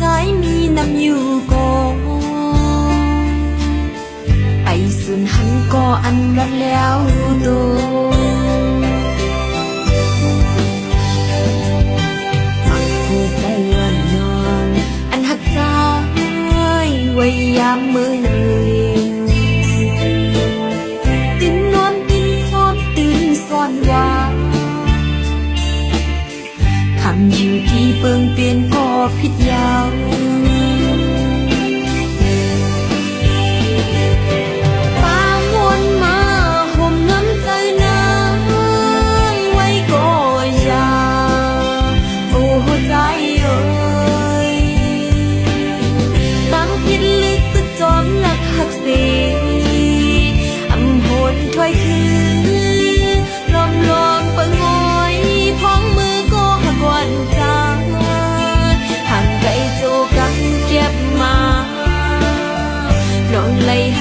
trái mi nằmอยู่ก่อนไอส่วนหันก็อันรัดแล้วโดหัวใจวันนอนอันหักใจไว้ยามมือเลียงตื่นนอนตื่นพร้อมตื่นซ่อนว่าคำอยู่ที่เปิงเปลี่ยนก็ผิดยาว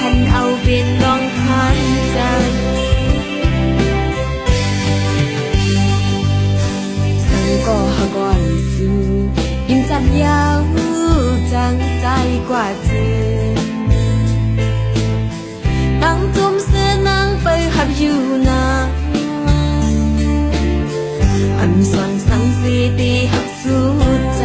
หันเอาเป็นลองหันใจสังก็หก่อนสิยิ้มจัดยาวจังใจกว่าเธอตั้งจุ่มเสื้อนางไปหับอยู่นาอันส่วนสังสีตีหักสู้ใจ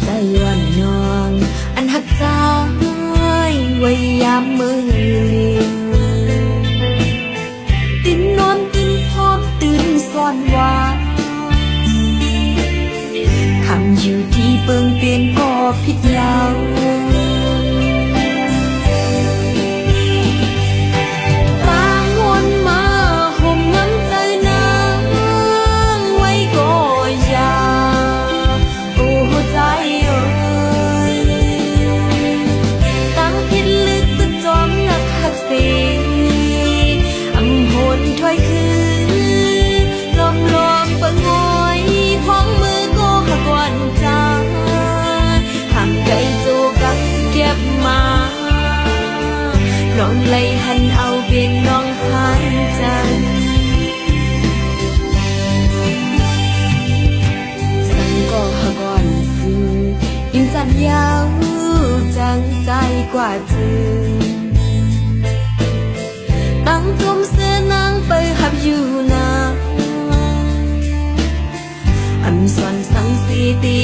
ใจวันนอนอันหักใจไว้ยามมือเลียงตื่นนอนตื่นพร้อมตื่นซ่อนว่าคำอยู่ที่เปิงเปลี่ยนก็ผิดยาวน้องเลยหันเอาเป็นน้องหันใจสังก็หก่อนสิยิ้มจัดยาวจังใจกว่าเธอตั้งจุ่มเสื้อนางไปหับอยู่นาอันส่วนสังสีตี